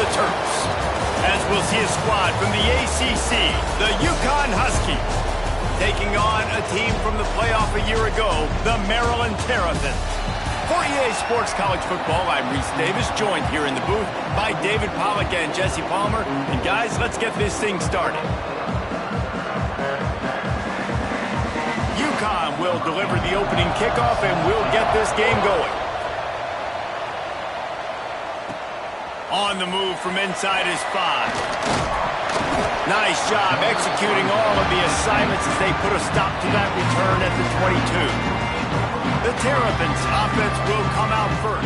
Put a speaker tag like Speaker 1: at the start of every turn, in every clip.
Speaker 1: the Terps, as we'll see a squad from the ACC, the UConn Huskies, taking on a team from the playoff a year ago, the Maryland Terrapins. For EA Sports College Football, I'm Reese Davis, joined here in the booth by David Pollack and Jesse Palmer. And guys, let's get this thing started. UConn will deliver the opening kickoff and we'll get this game going. On the move from inside his 5. Nice job executing all of the assignments as they put a stop to that return at the 22. The Terrapins offense will come out first.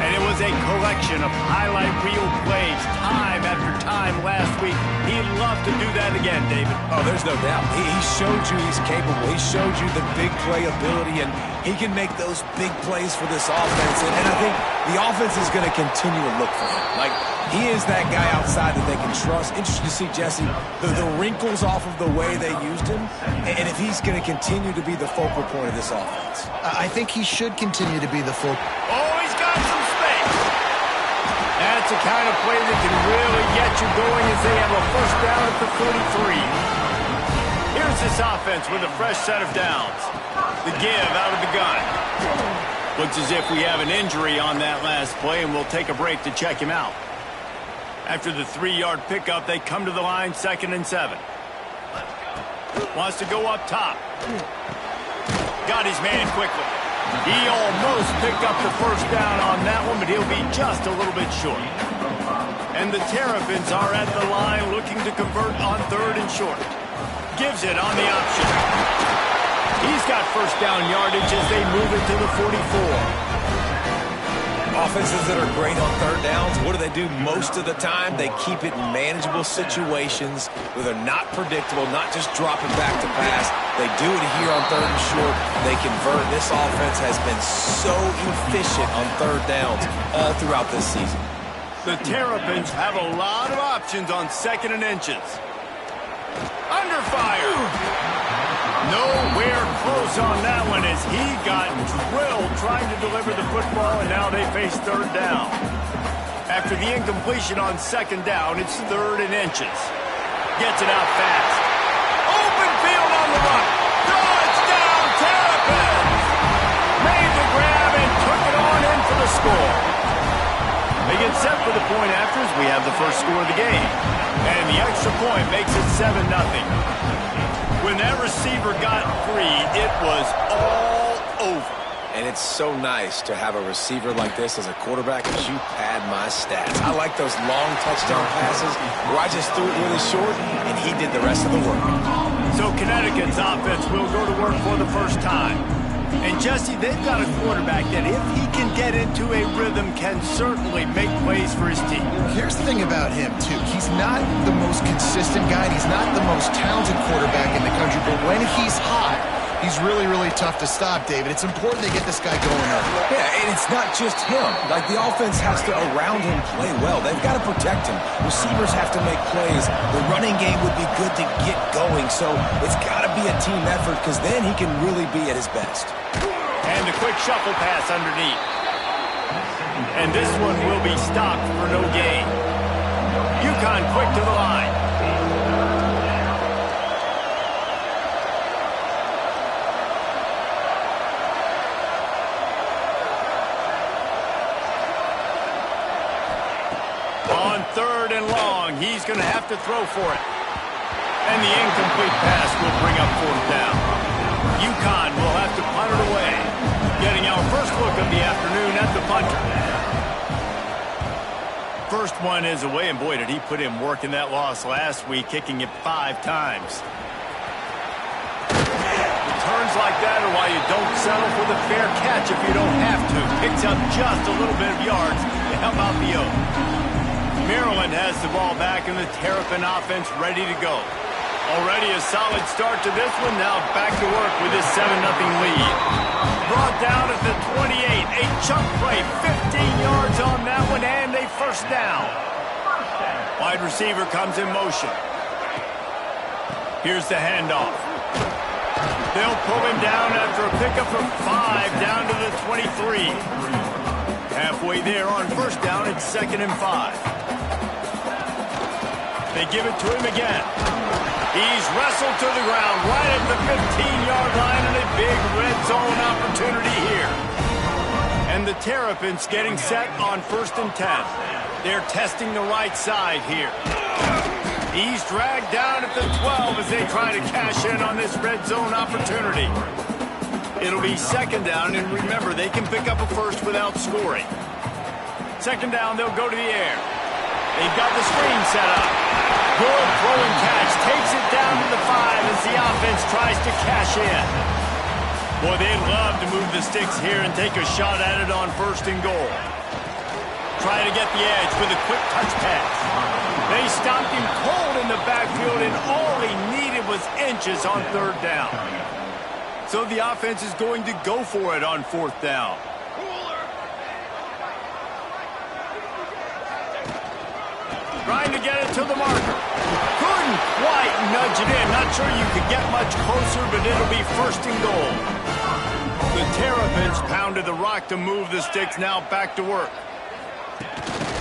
Speaker 1: And it was a collection of highlight reel plays time after time last week. He'd love to do that again, David.
Speaker 2: Oh, there's no doubt. He showed you he's capable. He showed you the big play ability, and he can make those big plays for this offense. And I think the offense is going to continue to look for him. Like, he is that guy outside that they can trust. Interesting to see, Jesse, the wrinkles off of the way they used him, and if he's going to continue to be the focal point of this offense.
Speaker 3: I think he should continue to be the focal.
Speaker 1: Oh, he's got some space. That's the kind of play that can really get you going as they have a first down at the 43. Here's this offense with a fresh set of downs. The give out of the gun. Looks as if we have an injury on that last play, and we'll take a break to check him out. After the 3-yard pickup, they come to the line, 2nd and 7. Wants to go up top. Got his man quickly. He almost picked up the first down on that one, but he'll be just a little bit short. And the Terrapins are at the line looking to convert on 3rd and short. Gives it on the option. He's got first down yardage as they move it to the 44.
Speaker 2: Offenses that are great on 3rd downs, what do? Most of the time, they keep it in manageable situations where they're not predictable, not just dropping back to pass. They do it here on 3rd and short. They convert. This offense has been so efficient on 3rd downs all throughout this season.
Speaker 1: The Terrapins have a lot of options on 2nd and inches. Under fire. Nowhere close on that one as he got drilled trying to deliver the football, and now they face 3rd down. After the incompletion on 2nd down, it's 3rd and inches. Gets it out fast. Open field on the run. Touchdown, Terrapins! Made the grab and took it on in for the score. They get set for the point after as we have the first score of the game. And the extra point makes it 7-0. When that receiver got free, it was all over.
Speaker 2: And it's so nice to have a receiver like this as a quarterback because you pad my stats. I like those long touchdown passes where I just threw it really short and he did the rest of the work.
Speaker 1: So Connecticut's offense will go to work for the first time. And Jesse, they've got a quarterback that if he can get into a rhythm can certainly make plays for his team.
Speaker 3: Here's the thing about him, too. He's not the most consistent guy. He's not the most talented quarterback in the country. But when he's hot, he's really, really tough to stop, David. It's important they get this guy going early.
Speaker 2: Yeah, and it's not just him. Like, the offense has to, around him, play well. They've got to protect him. Receivers have to make plays. The running game would be good to get going. So it's got to be a team effort because then he can really be at his best.
Speaker 1: And a quick shuffle pass underneath. And this one will be stopped for no gain. UConn quick to the line. On 3rd and long, he's going to have to throw for it. And the incomplete pass will bring up 4th down. UConn will have to punt it away. Getting our first look of the afternoon at the punter. First one is away, and boy, did he put in work in that loss last week, kicking it 5 times. Returns like that are why you don't settle for the fair catch if you don't have to. Picks up just a little bit of yards to help out the Oak. Maryland has the ball back, and the Terrapin offense ready to go. Already a solid start to this one. Now back to work with his 7-0 lead. Brought down at the 28. A chunk play, 15 yards on that one, and a first down. Wide receiver comes in motion. Here's the handoff. They'll pull him down after a pickup of 5 down to the 23. Halfway there on first down, it's 2nd and 5. They give it to him again. He's wrestled to the ground right at the 15-yard line, and a big red zone opportunity here. And the Terrapins getting set on 1st and 10. They're testing the right side here. He's dragged down at the 12 as they try to cash in on this red zone opportunity. It'll be 2nd down, and remember, they can pick up a first without scoring. 2nd down, they'll go to the air. They've got the screen set up. Good throw and catch. Takes it down to the 5 as the offense tries to cash in. Boy, they'd love to move the sticks here and take a shot at it on 1st and goal. Trying to get the edge with a quick touch pass. They stopped him cold in the backfield, and all he needed was inches on 3rd down. So the offense is going to go for it on 4th down. Trying to get it to the marker. Couldn't quite nudge it in. Not sure you could get much closer, but it'll be 1st and goal. The Terrapins pounded the rock to move the sticks. Now back to work.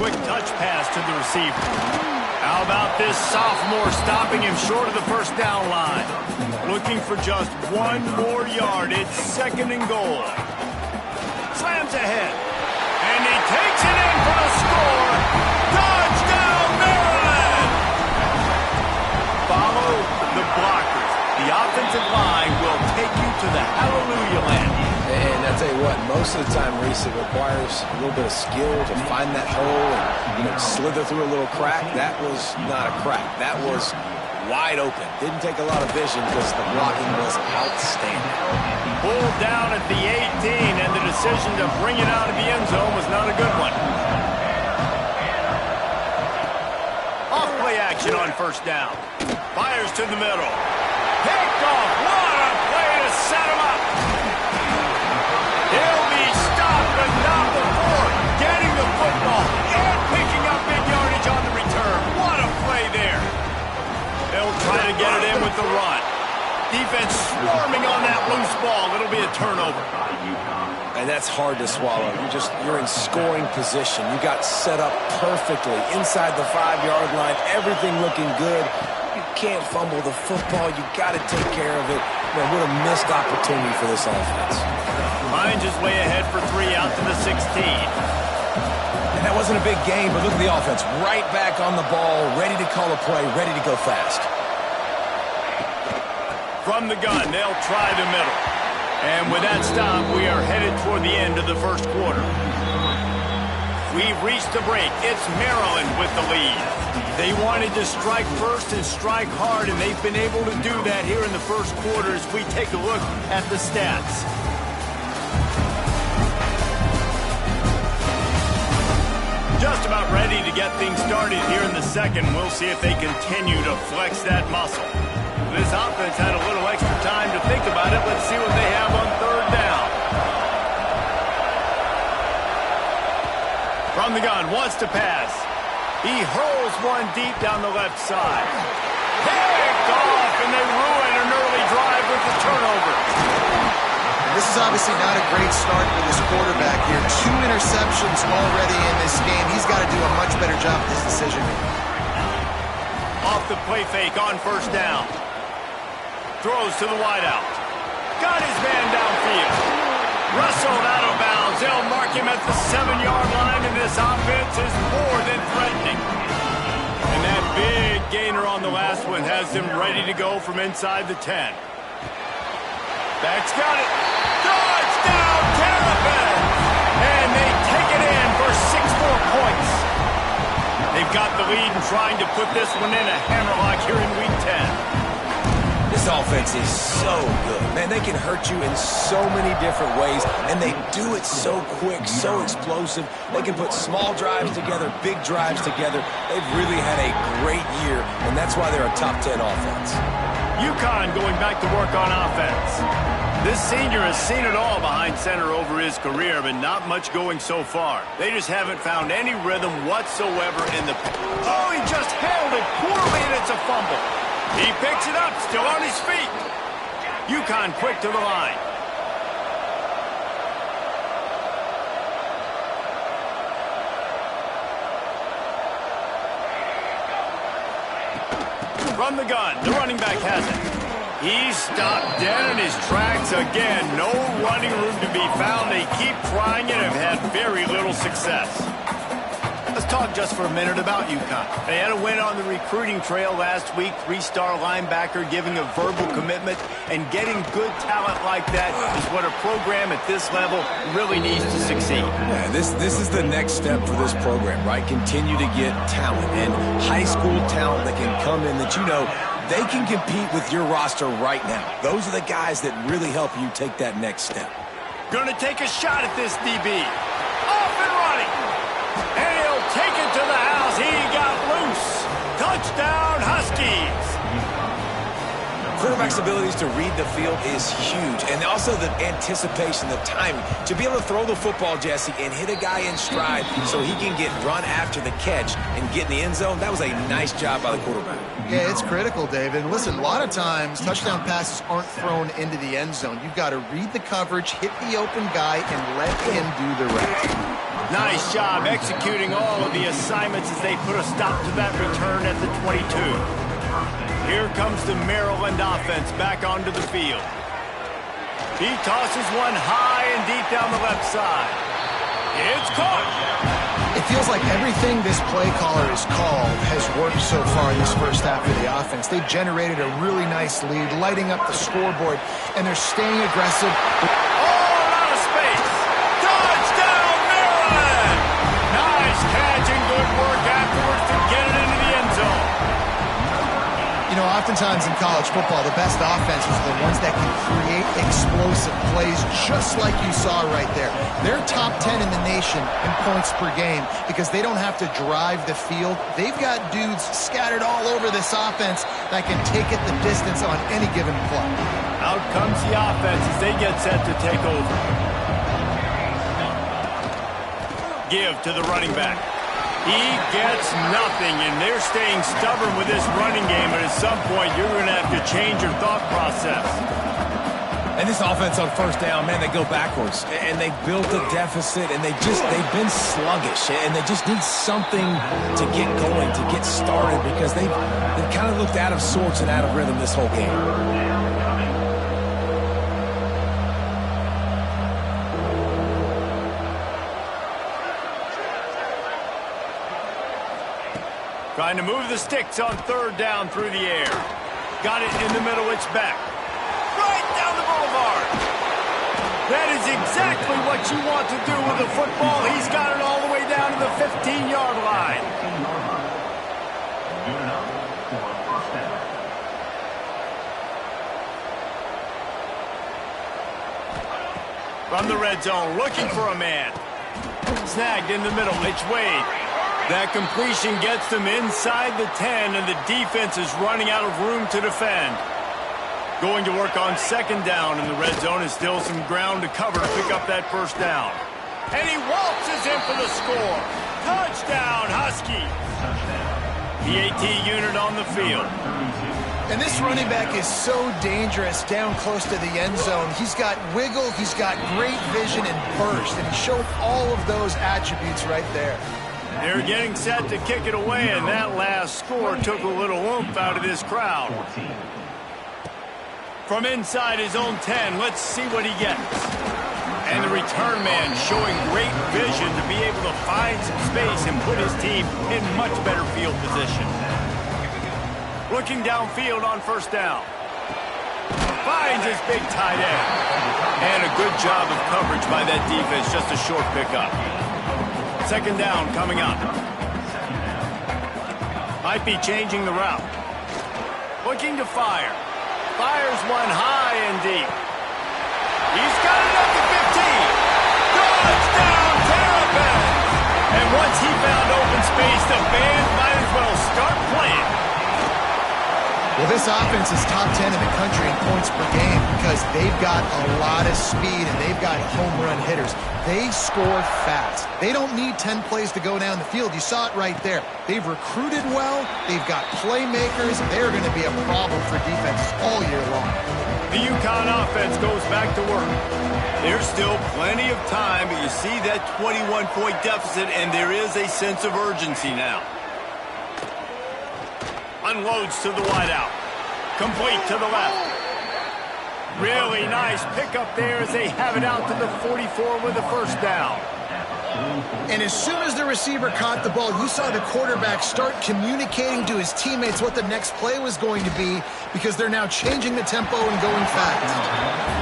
Speaker 1: Quick touch pass to the receiver. How about this sophomore stopping him short of the 1st down line? Looking for just 1 more yard. It's 2nd and goal. Slams ahead. And he takes it in for the score. Touchdown, Maryland! Follow the blockers. The offensive line will take you to the hallelujah land.
Speaker 2: And I tell you what, most of the time, Reese, it requires a little bit of skill to find that hole and, slither through a little crack. That was not a crack. That was wide open. Didn't take a lot of vision because the blocking was outstanding.
Speaker 1: Pulled down at the 18, and the decision to bring it out of the end zone was not a good one. Off play action on 1st down. Fires to the middle. Picked off. What a play to set him up. He'll be stopped, but not before getting the football and picking up big yardage on the return. What a play there. They'll try to get it in with the run. Defense swarming on that loose ball. It'll be a turnover.
Speaker 2: And that's hard to swallow. You're in scoring position. You got set up perfectly inside the 5-yard line. Everything looking good. You can't fumble the football. You got to take care of it. Man, what a missed opportunity for this offense.
Speaker 1: Finds his way ahead for 3 out to the 16.
Speaker 2: And that wasn't a big game, but look at the offense. Right back on the ball, ready to call a play, ready to go fast.
Speaker 1: From the gun, they'll try the middle. And with that stop, we are headed toward the end of the 1st quarter. We've reached the break. It's Maryland with the lead. They wanted to strike first and strike hard, and they've been able to do that here in the 1st quarter as we take a look at the stats. Just about ready to get things started here in the 2nd. We'll see if they continue to flex that muscle. This offense had a little extra time to think about it. Let's see what they have on 3rd down. From the gun, wants to pass. He hurls one deep down the left side. Picked off, and they ruin an early drive with the turnover.
Speaker 3: This is obviously not a great start for this quarterback here. 2 interceptions already in this game. He's got to do a much better job with his decision.
Speaker 1: Off the play fake on 1st down. Throws to the wideout. Got his man downfield. Wrestled out of bounds. They'll mark him at the 7-yard line, and this offense is more than threatening. And that big gainer on the last one has them ready to go from inside the 10. Back's got it. Touchdown, Terrapins! And they take it in for 6 more points. They've got the lead and trying to put this one in a hammerlock here in Week 10.
Speaker 2: This offense is so good. Man, they can hurt you in so many different ways, and they do it so quick, so explosive. They can put small drives together, big drives together. They've really had a great year, and that's why they're a top 10 offense.
Speaker 1: UConn going back to work on offense. This senior has seen it all behind center over his career, but not much going so far. They just haven't found any rhythm whatsoever in the... Oh, he just handled it poorly, and it's a fumble. He picks it up, still on his feet. UConn quick to the line. From the gun, the running back has it. He's stopped dead in his tracks again. No running room to be found. They keep trying it and have had very little success.
Speaker 3: Let's talk just for a minute about UConn.
Speaker 1: They had a win on the recruiting trail last week. 3-star linebacker giving a verbal commitment, and getting good talent like that is what a program at this level really needs to succeed.
Speaker 2: Yeah, this is the next step for this program, right? Continue to get talent and high school talent that can come in that they can compete with your roster right now. Those are the guys that really help you take that next step.
Speaker 1: Gonna take a shot at this DB. Off and running. And he'll take it to the house. He got loose. Touchdown, Huskies.
Speaker 2: Quarterback's abilities to read the field is huge, and also the anticipation, the timing. To be able to throw the football, Jesse, and hit a guy in stride so he can get run after the catch and get in the end zone, that was a nice job by the quarterback.
Speaker 3: Yeah, it's critical, David. Listen, a lot of times touchdown passes aren't thrown into the end zone. You've got to read the coverage, hit the open guy, and let him do the rest.
Speaker 1: Nice job executing all of the assignments as they put a stop to that return at the 22. Here comes the Maryland offense back onto the field. He tosses one high and deep down the left side. It's caught.
Speaker 3: It feels like everything this play caller has called has worked so far in this first half of the offense. They generated a really nice lead, lighting up the scoreboard, and they're staying aggressive.
Speaker 1: All out of space. Touchdown, Maryland! Nice catch and good work afterwards to get it into the end zone.
Speaker 3: You know, oftentimes in college football, the best offenses are the ones that can create explosive plays, just like you saw right there. They're top 10 in the nation in points per game because they don't have to drive the field. They've got dudes scattered all over this offense that can take it the distance on any given play.
Speaker 1: Out comes the offense as they get set to take over. Give to the running back. He gets nothing, and they're staying stubborn with this running game, but at some point you're going to have to change your thought process.
Speaker 2: And this offense on first down, man, they go backwards, and they built a deficit, and they've been sluggish, and they just need something to get going, to get started, because they've kind of looked out of sorts and out of rhythm this whole game.
Speaker 1: Trying to move the sticks on third down through the air. Got it in the middle, it's back. Right down the boulevard. That is exactly what you want to do with the football. He's got it all the way down to the 15-yard line. From the red zone, looking for a man. Snagged in the middle, it's Wade. That completion gets them inside the 10, and the defense is running out of room to defend. Going to work on second down in the red zone, and still some ground to cover to pick up that first down. And he waltzes in for the score. Touchdown, Huskies. The AT unit on the field.
Speaker 3: And this running back is so dangerous down close to the end zone. He's got wiggle, he's got great vision and burst, and he showed all of those attributes right there.
Speaker 1: They're getting set to kick it away, and that last score took a little oomph out of this crowd. From inside his own 10, let's see what he gets. And the return man showing great vision to be able to find some space and put his team in much better field position. Looking downfield on first down. Finds his big tight end. And a good job of coverage by that defense, just a short pickup. Second down coming up. Might be changing the route. Looking to fire. Fires one high and deep. He's got it up to 15. Touchdown, Terrapins! And once he found open space, the band might as well start playing.
Speaker 3: Well, this offense is top 10 in the country in points per game because they've got a lot of speed and they've got home run hitters. They score fast. They don't need 10 plays to go down the field. You saw it right there. They've recruited well. They've got playmakers. They're going to be a problem for defenses all year long.
Speaker 1: The UConn offense goes back to work. There's still plenty of time, but you see that 21-point deficit, and there is a sense of urgency now. Unloads to the wideout. Complete to the left. Really nice pickup there as they have it out to the 44 with a first down.
Speaker 3: And as soon as the receiver caught the ball, you saw the quarterback start communicating to his teammates what the next play was going to be, because they're now changing the tempo and going fast.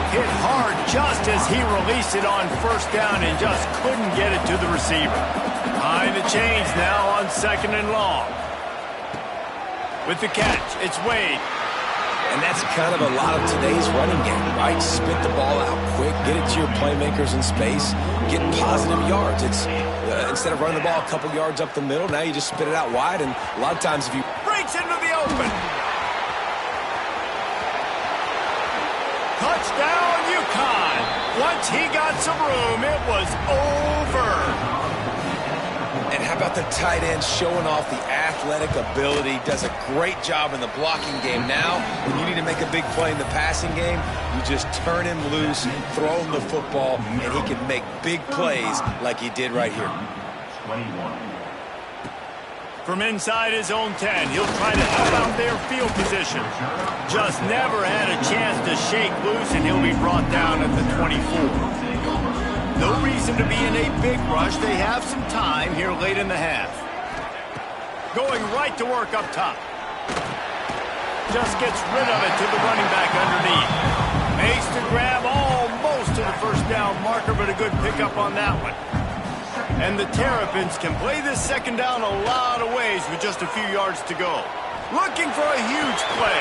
Speaker 1: Hit hard just as he released it on first down and just couldn't get it to the receiver. Behind the chains now on 2nd and long. With the catch, it's Wade.
Speaker 2: And that's kind of a lot of today's running game, right? Spit the ball out quick, get it to your playmakers in space, get positive yards. It's instead of running the ball a couple yards up the middle, now you just spit it out wide, and a lot of times if you...
Speaker 1: Breaks into the open. Touchdown, UConn. Once he got some room, it was over.
Speaker 2: And how about the tight end showing off the athletic ability? Does a great job in the blocking game. Now, when you need to make a big play in the passing game, you just turn him loose, throw him the football, and he can make big plays like he did right here.
Speaker 4: 21.
Speaker 1: From inside his own 10, he'll try to help out their field position. Just never had a chance to shake loose, and he'll be brought down at the 24. No reason to be in a big rush. They have some time here late in the half. Going right to work up top. Just gets rid of it to the running back underneath. Makes the grab almost to the first down marker, but a good pickup on that one. And the Terrapins can play this second down a lot of ways with just a few yards to go. Looking for a huge play.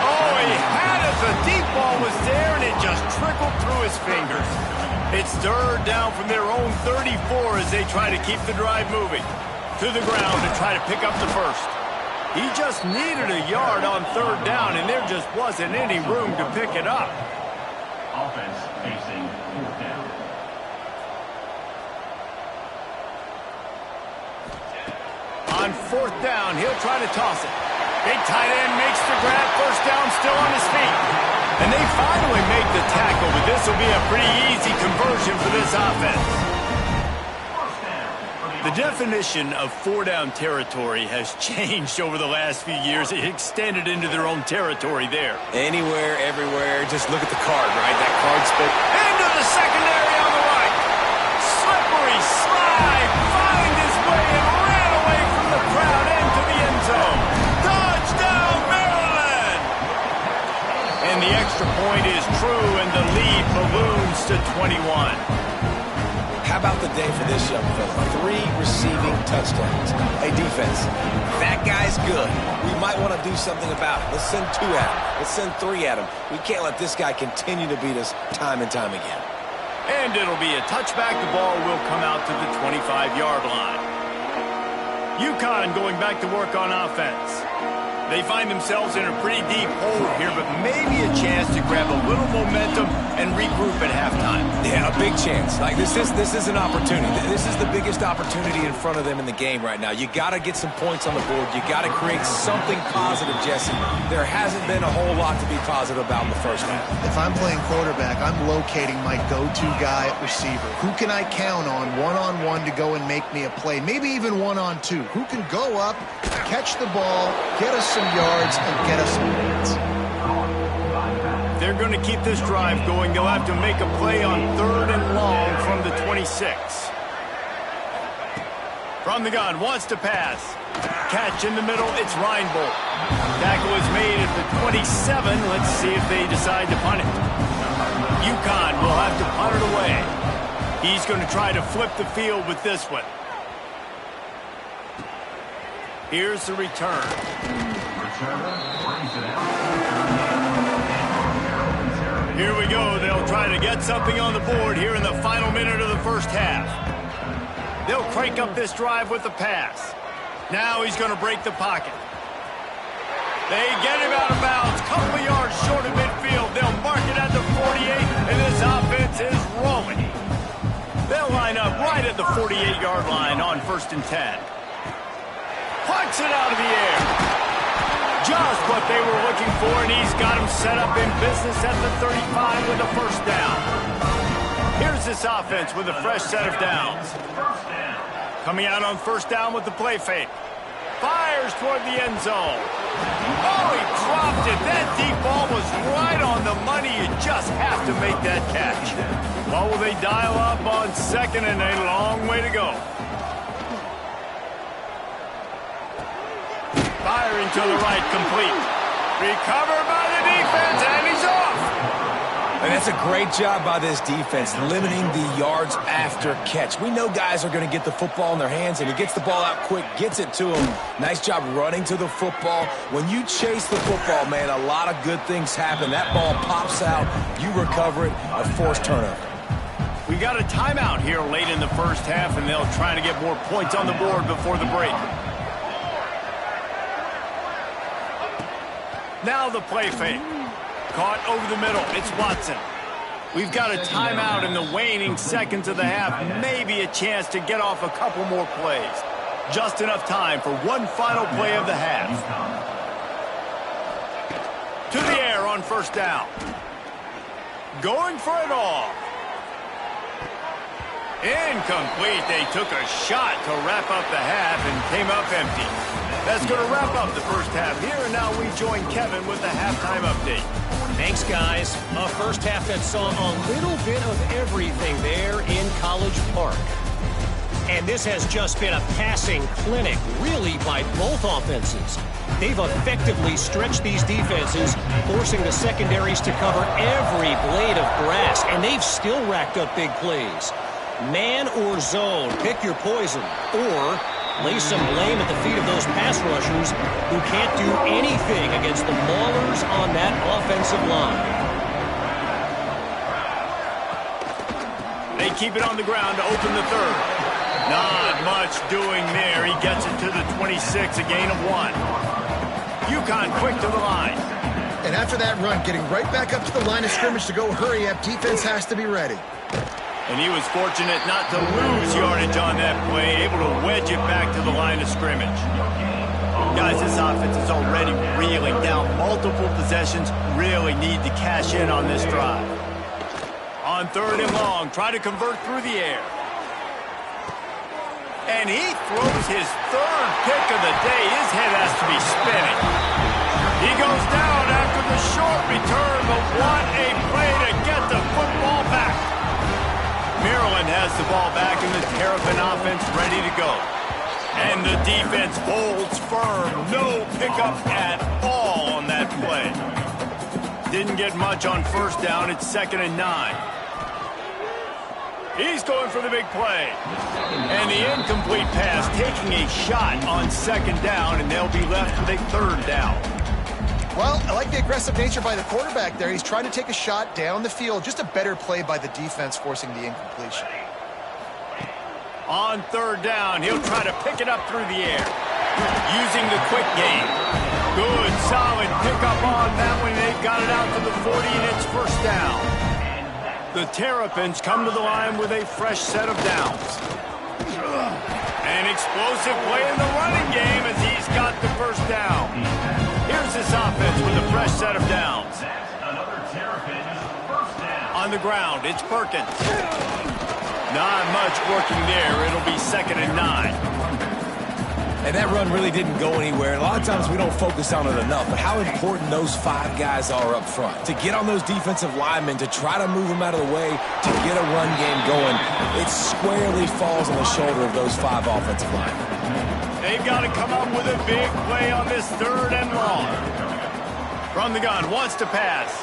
Speaker 1: Oh, he had it. The deep ball was there, and it just trickled through his fingers. It's 3rd down from their own 34 as they try to keep the drive moving. To the ground to try to pick up the first. He just needed a yard on 3rd down, and there just wasn't any room to pick it up.
Speaker 4: Offense facing 4th down.
Speaker 1: On 4th down, he'll try to toss it. Big tight end makes the grab. First down, still on his feet. And they finally make the tackle, but this will be a pretty easy conversion for this offense. The definition of 4-down territory has changed over the last few years. It extended into their own territory there.
Speaker 2: Anywhere, everywhere, just look at the card, right? That card spoke.
Speaker 1: Into the secondary on the right. Slippery slide. Find his way and ran away from the crowd into the end zone. Touchdown, Maryland! And the extra point is true, and the lead balloons to 21.
Speaker 2: How about the day for this young fella? 3 receiving touchdowns. Hey, defense, that guy's good. We might want to do something about it. Let's send 2 at him. Let's send 3 at him. We can't let this guy continue to beat us time and time again.
Speaker 1: And it'll be a touchback. The ball will come out to the 25-yard line. UConn going back to work on offense. They find themselves in a pretty deep hole here, but maybe a chance to grab a little momentum and regroup at halftime.
Speaker 2: Yeah, a big chance. Like this is an opportunity. This is the biggest opportunity in front of them in the game right now. You got to get some points on the board. You got to create something positive, Jesse. There hasn't been a whole lot to be positive about in the first half.
Speaker 3: If I'm playing quarterback, I'm locating my go-to guy at receiver. Who can I count on one-on-one to go and make me a play? Maybe even one-on-two. Who can go up, catch the ball, get us some yards, and get us some points?
Speaker 1: They're going to keep this drive going. They'll have to make a play on 3rd and long from the 26. From the gun, wants to pass. Catch in the middle, it's Reinbold. Tackle is made at the 27. Let's see if they decide to punt it. UConn will have to punt it away. He's going to try to flip the field with this one. Here's the return. Here we go. They'll try to get something on the board here in the final minute of the first half. They'll crank up this drive with the pass. Now he's going to break the pocket. They get him out of bounds. Couple of yards short of midfield. They'll mark it at the 48, and this offense is rolling. They'll line up right at the 48-yard line on 1st and 10. Punts it out of the air. Just what they were looking for, and he's got him set up in business at the 35 with a first down. Here's this offense with a fresh set of downs. Coming out on 1st down with the play fake. fires toward the end zone. Oh, he dropped it. That deep ball was right on the money. You just have to make that catch. Well, will they dial up on 2nd and a long way to go? Firing to the right, complete. Recovered by the defense, and he's off.
Speaker 2: And that's a great job by this defense, limiting the yards after catch. We know guys are going to get the football in their hands, and he gets the ball out quick, gets it to him. Nice job running to the football. When you chase the football, man, a lot of good things happen. That ball pops out, you recover it, a forced turnover.
Speaker 1: We got a timeout here late in the first half, and they'll try to get more points on the board before the break. Now the play fake. Caught over the middle. It's Watson. We've got a timeout in the waning seconds of the half. Maybe a chance to get off a couple more plays. Just enough time for one final play of the half. To the air on first down. Going for it all. Incomplete. They took a shot to wrap up the half and came up empty. That's going to wrap up the first half here, and now we join Kevin with the halftime update.
Speaker 5: Thanks, guys. A first half that saw a little bit of everything there in College Park. And this has just been a passing clinic, really, by both offenses. They've effectively stretched these defenses, forcing the secondaries to cover every blade of grass, and they've still racked up big plays. Man or zone, pick your poison, or lay some blame at the feet of those pass rushers who can't do anything against the maulers on that offensive line.
Speaker 1: They keep it on the ground to open the third. Not much doing there. He gets it to the 26, a gain of 1. UConn quick to the line.
Speaker 3: And after that run, getting right back up to the line of scrimmage to go hurry up, defense has to be ready.
Speaker 1: And he was fortunate not to lose yardage on that play, able to wedge it back to the line of scrimmage. Guys, this offense is already reeling down multiple possessions, really need to cash in on this drive. On 3rd and long, try to convert through the air. And he throws his 3rd pick of the day. His head has to be spinning. He goes down after the short return, but what a play to get the football back. Maryland has the ball back and the Terrapin offense ready to go. And the defense holds firm. No pickup at all on that play. Didn't get much on first down. It's 2nd and 9. He's going for the big play. And the incomplete pass taking a shot on 2nd down, and they'll be left with a 3rd down.
Speaker 3: Well, I like the aggressive nature by the quarterback there. He's trying to take a shot down the field. Just a better play by the defense forcing the incompletion.
Speaker 1: On 3rd down, he'll try to pick it up through the air. Using the quick game. Good, solid pickup on that one. They've got it out to the 40, and it's 1st down. The Terrapins come to the line with a fresh set of downs. An explosive play in the running game as he's got the 1st down. Here's this offense with a fresh set of downs. On the ground, it's Perkins. Not much working there. It'll be 2nd and 9.
Speaker 2: And that run really didn't go anywhere. And a lot of times we don't focus on it enough, but how important those 5 guys are up front. To get on those defensive linemen, to try to move them out of the way, to get a run game going, it squarely falls on the shoulder of those 5 offensive linemen.
Speaker 1: They've got to come up with a big play on this 3rd and long. From the gun, wants to pass.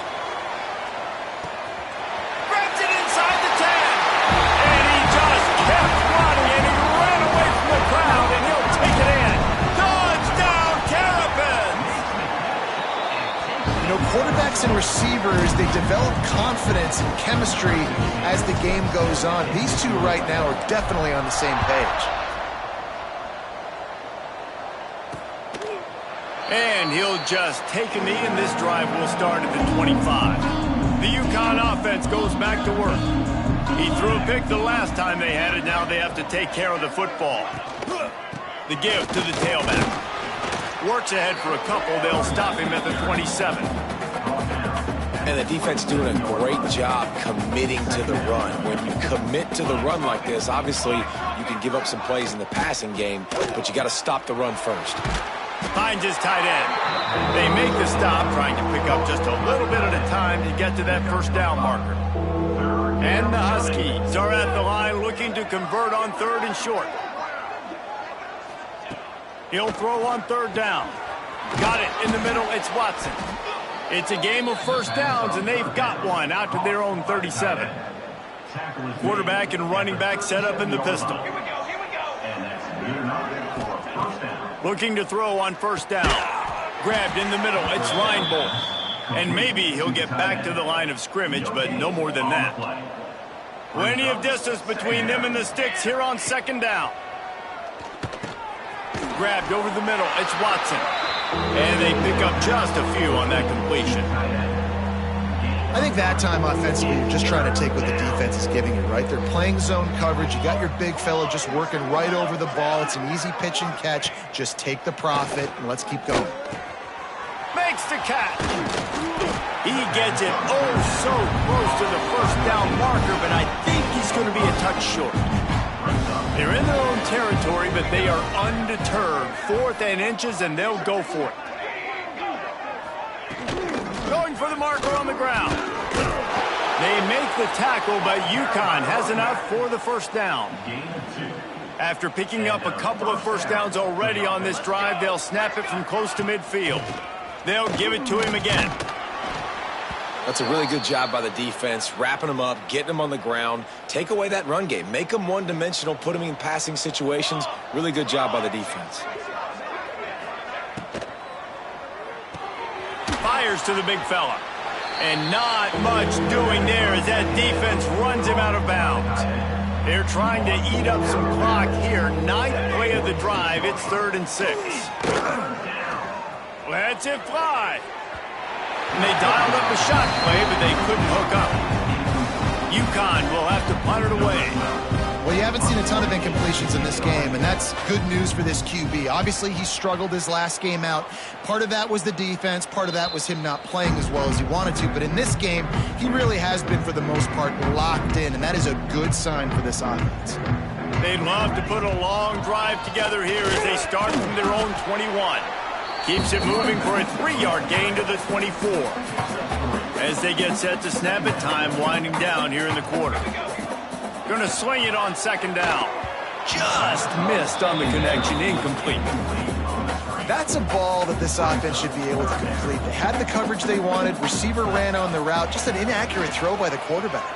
Speaker 1: Grabs it inside the 10. And he just kept running, and he ran away from the crowd, and he'll take it in. Touchdown, Terrapins!
Speaker 3: You know, quarterbacks and receivers, they develop confidence and chemistry as the game goes on. These two right now are definitely on the same page.
Speaker 1: And he'll just take a knee, and this drive will start at the 25. The UConn offense goes back to work. He threw a pick the last time they had it. Now they have to take care of the football. The give to the tailback. Works ahead for a couple. They'll stop him at the 27.
Speaker 2: And the defense doing a great job committing to the run. When you commit to the run like this, obviously you can give up some plays in the passing game, but you got to stop the run first.
Speaker 1: Finds his tight end. They make the stop, trying to pick up just a little bit at a time to get to that first down marker. And the Huskies are at the line looking to convert on 3rd and short. He'll throw on 3rd down. Got it in the middle. It's Watson. It's a game of first downs, and they've got one out to their own 37. Quarterback and running back set up in the pistol. Looking to throw on 1st down. Grabbed in the middle. It's Reinbold. And maybe he'll get back to the line of scrimmage, but no more than that. Plenty of distance between them and the sticks here on 2nd down. Grabbed over the middle. It's Watson. And they pick up just a few on that completion.
Speaker 3: I think that time offensively, you're just trying to take what the defense is giving you, right? They're playing zone coverage. You got your big fella just working right over the ball. It's an easy pitch and catch. Just take the profit and let's keep going.
Speaker 1: Makes the catch. He gets it so close to the 1st down marker, but I think he's going to be a touch short. They're in their own territory, but they are undeterred. 4th and inches, and they'll go for it. Going for the marker on the ground. They make the tackle, but UConn has enough for the 1st down. After picking up a couple of 1st downs already on this drive, they'll snap it from close to midfield. They'll give it to him again.
Speaker 2: That's a really good job by the defense, wrapping them up, getting them on the ground. Take away that run game. Make them one-dimensional, put them in passing situations. Really good job by the defense.
Speaker 1: Fires to the big fella. And not much doing there as that defense runs him out of bounds. They're trying to eat up some clock here. 9th play of the drive. It's 3rd and 6. Lets it fly. And they dialed up a shot play, but they couldn't hook up. UConn will have to punt it away.
Speaker 3: Well, you haven't seen a ton of incompletions in this game, and that's good news for this QB. Obviously, he struggled his last game out. Part of that was the defense. Part of that was him not playing as well as he wanted to. But in this game, he really has been, for the most part, locked in, and that is a good sign for this offense.
Speaker 1: They'd love to put a long drive together here as they start from their own 21. Keeps it moving for a 3-yard gain to the 24. As they get set to snap it, time winding down here in the quarter. Going to swing it on 2nd down. Just missed on the connection, incomplete.
Speaker 3: That's a ball that this offense should be able to complete. They had the coverage they wanted. Receiver ran on the route. Just an inaccurate throw by the quarterback.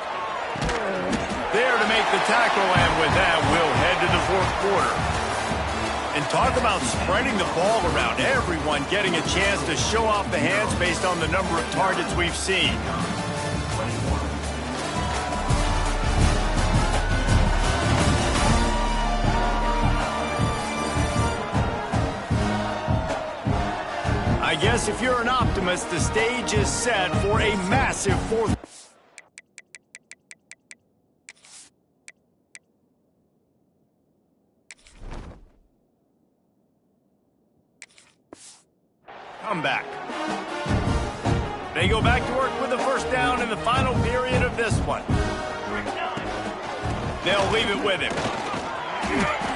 Speaker 1: There to make the tackle, and with that, we'll head to the 4th quarter. And talk about spreading the ball around. Everyone getting a chance to show off the hands based on the number of targets we've seen. I guess if you're an optimist, the stage is set for a massive 4th. Comeback. They go back to work with the 1st down in the final period of this one. They'll leave it with him.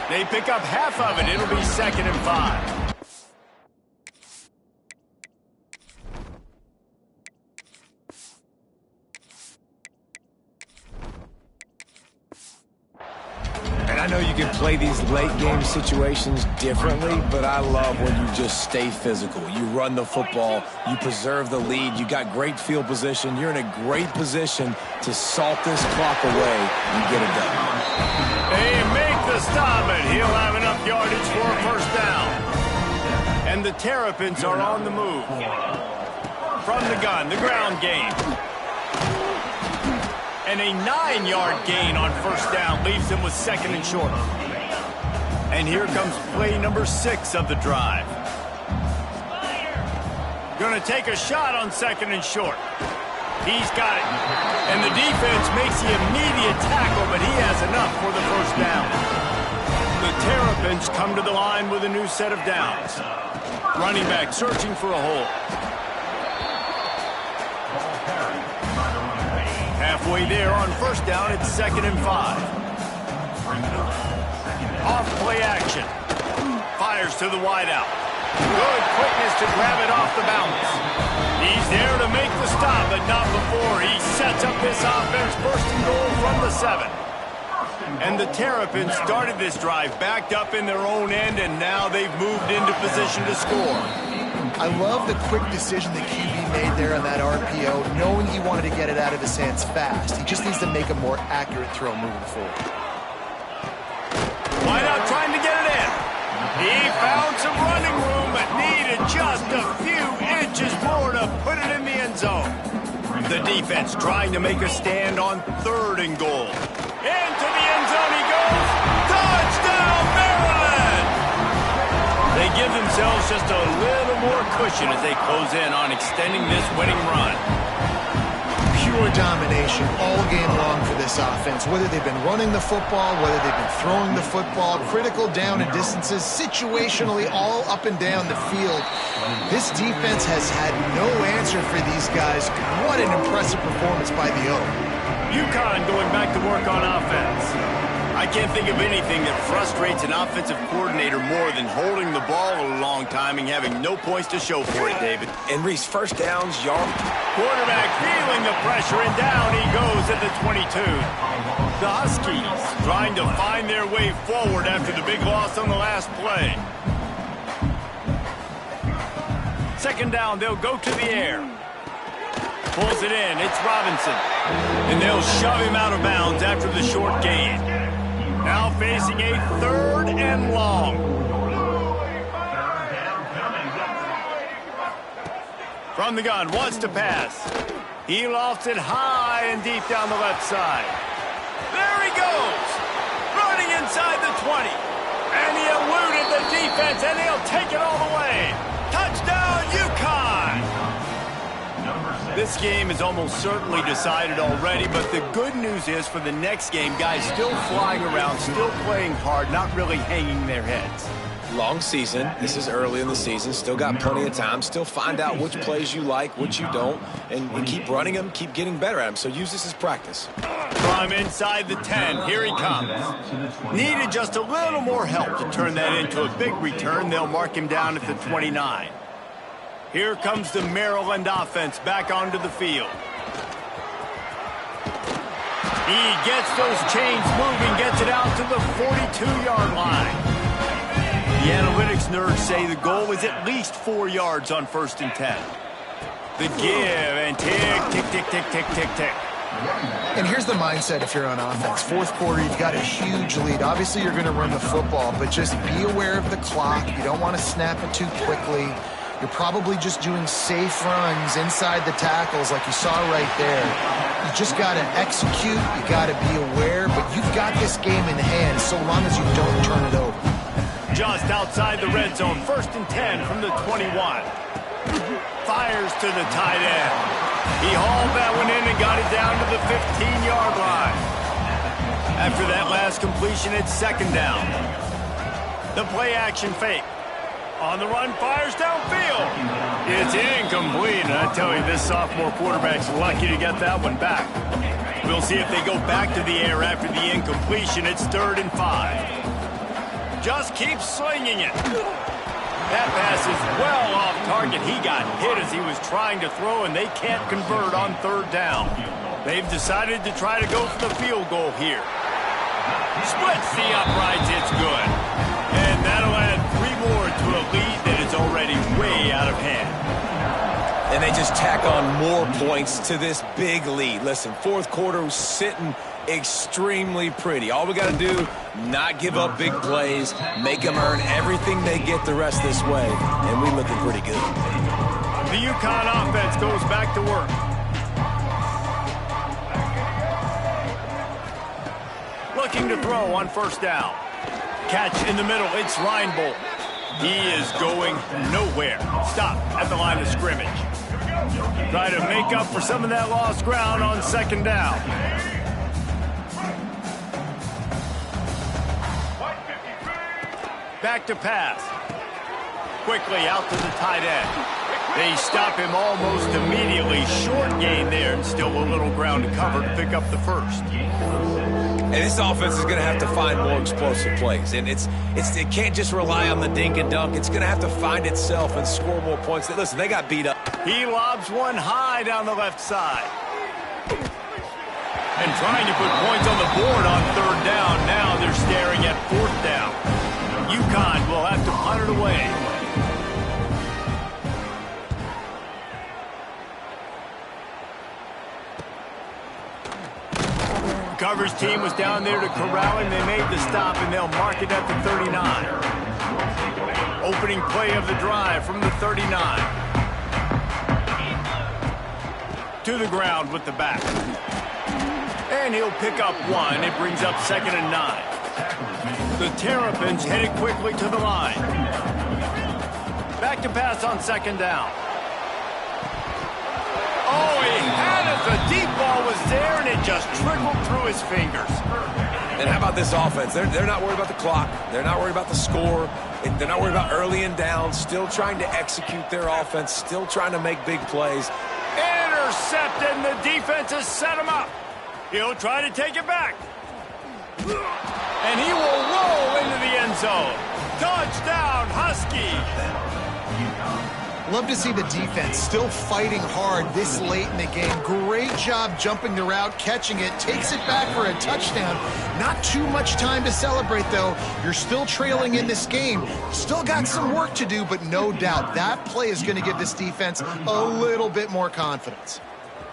Speaker 1: They pick up half of it. It'll be 2nd and 5.
Speaker 2: And I know you can play these late game situations differently, but I love when you just stay physical. You run the football, you preserve the lead, you got great field position, you're in a great position to salt this clock away and get it done.
Speaker 1: They make the stop, and he'll have enough yardage for a 1st down. And the Terrapins are on the move. From the gun, the ground game. And a 9-yard gain on 1st down leaves them with 2nd and short. And here comes play number 6 of the drive. Going to take a shot on 2nd and short. He's got it. And the defense makes the immediate tackle, but he has enough for the 1st down. The Terrapins come to the line with a new set of downs. Running back searching for a hole. Halfway there on 1st down, it's 2nd and 5. Off play action. Fires to the wideout. Good quickness to grab it off the bounce. He's there to make the stop, but not before. He sets up this offense, first and goal from the 7. And the Terrapins started this drive backed up in their own end, and now they've moved into position to score.
Speaker 3: I love the quick decision that QB made there on that RPO, knowing he wanted to get it out of his hands fast. He just needs to make a more accurate throw moving forward.
Speaker 1: Wideout trying to get it in. He found some running room, but needed just a few inches more to put it in the end zone. The defense trying to make a stand on 3rd and goal. Into the end zone he goes. Touchdown, Maryland! They give themselves just a little more cushion as they close in on extending this winning run.
Speaker 3: Pure domination all game long for this offense. Whether they've been running the football, whether they've been throwing the football, critical down and distances, situationally all up and down the field. This defense has had no answer for these guys. What an impressive performance by the O.
Speaker 1: UConn going back to work on offense. I can't think of anything that frustrates an offensive coordinator more than holding the ball a long time and having no points to show for it, David.
Speaker 2: And Reese, first downs, yard.
Speaker 1: Quarterback feeling the pressure, and down he goes at the 22. The Huskies trying to find their way forward after the big loss on the last play. 2nd down, they'll go to the air. Pulls it in, it's Robinson. And they'll shove him out of bounds after the short gain. Now facing a 3rd and long. From the gun, wants to pass. He lofts it high and deep down the left side. There he goes! Running inside the 20. And he eluded the defense, and he'll take it all the way. Touchdown, UConn! This game is almost certainly decided already, but the good news is for the next game, guys still flying around, still playing hard, not really hanging their heads.
Speaker 2: Long season. This is early in the season. Still got plenty of time. Still find out which plays you like, which you don't, and keep running them, keep getting better at them. So use this as practice.
Speaker 1: From inside the 10, here he comes. Needed just a little more help to turn that into a big return. They'll mark him down at the 29. Here comes the Maryland offense back onto the field. He gets those chains moving, gets it out to the 42-yard line. The analytics nerds say the goal is at least 4 yards on 1st and 10. The give and tick, tick, tick, tick, tick, tick, tick.
Speaker 3: And here's the mindset if you're on offense. 4th quarter, you've got a huge lead. Obviously, you're going to run the football, but just be aware of the clock. You don't want to snap it too quickly. You're probably just doing safe runs inside the tackles like you saw right there. You just got to execute. You got to be aware, but you've got this game in hand so long as you don't turn it over.
Speaker 1: Just outside the red zone, 1st and 10 from the 21. Fires to the tight end. He hauled that one in and got it down to the 15-yard line. After that last completion, it's 2nd down. The play action fake. On the run, fires downfield. It's incomplete, and I tell you, this sophomore quarterback's lucky to get that one back. We'll see if they go back to the air after the incompletion. It's 3rd and 5. Just keep slinging it. That pass is well off target. He got hit as he was trying to throw, and they can't convert on 3rd down. They've decided to try to go for the field goal here. Splits the uprights. It's good. And that'll add 3 more to a lead that is already way out of hand.
Speaker 2: And they just tack on more points to this big lead. Listen, 4th quarter was sitting extremely pretty. All we got to do, not give up big plays, make them earn everything they get the rest this way, and we're looking pretty good.
Speaker 1: The UConn offense goes back to work. Looking to throw on 1st down. Catch in the middle, it's Reinbold. He is going nowhere. Stop at the line of scrimmage. Try to make up for some of that lost ground on 2nd down. Back to pass. Quickly out to the tight end. They stop him almost immediately. Short gain there and still a little ground to cover to pick up the first.
Speaker 2: And this offense is going to have to find more explosive plays. And it can't just rely on the dink and dunk. It's going to have to find itself and score more points. Listen, they got beat up.
Speaker 1: He lobs one high down the left side. And trying to put points on the board on third down. Now they're staring at fourth down. UConn will have to punt it away. Coverage team was down there to corral him. They made the stop, and they'll mark it at the 39. Opening play of the drive from the 39. To the ground with the back. And he'll pick up one. It brings up 2nd and 9. The Terrapins headed quickly to the line. Back to pass on 2nd down. Oh, he had it. The deep ball was there, and it just trickled through his fingers.
Speaker 2: And how about this offense? They're not worried about the clock. They're not worried about the score. They're not worried about early and down. Still trying to execute their offense. Still trying to make big plays.
Speaker 1: Intercepted, and the defense has set him up. He'll try to take it back. And he will roll into the end zone. Touchdown, Huskies.
Speaker 3: Love to see the defense still fighting hard this late in the game. Great job jumping the route, catching it, takes it back for a touchdown. Not too much time to celebrate, though. You're still trailing in this game. Still got some work to do, but no doubt that play is going to give this defense a little bit more confidence.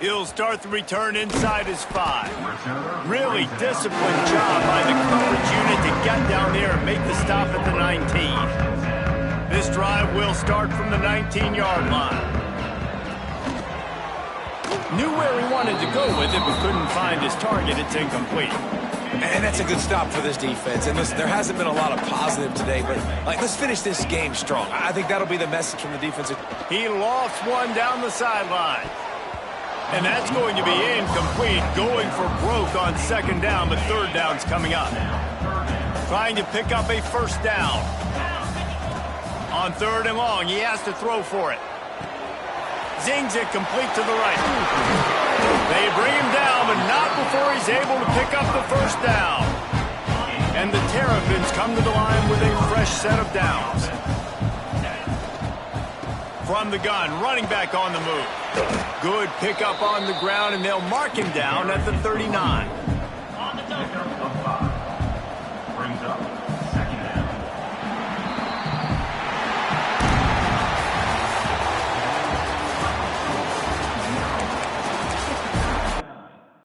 Speaker 1: He'll start the return inside his 5. Really disciplined job by the coverage unit to get down there and make the stop at the 19. This drive will start from the 19-yard line. Knew where he wanted to go with it, but couldn't find his target. It's incomplete.
Speaker 2: And that's a good stop for this defense. And listen, there hasn't been a lot of positive today, but let's finish this game strong. I think that'll be the message from the defense.
Speaker 1: He lofts one down the sideline. And that's going to be incomplete, going for broke on 2nd down, but 3rd down's coming up. Trying to pick up a 1st down. On 3rd and long, he has to throw for it. Zings it complete to the right. They bring him down, but not before he's able to pick up the 1st down. And the Terrapins come to the line with a fresh set of downs. From the gun, running back on the move. Good pickup on the ground, and they'll mark him down at the 39.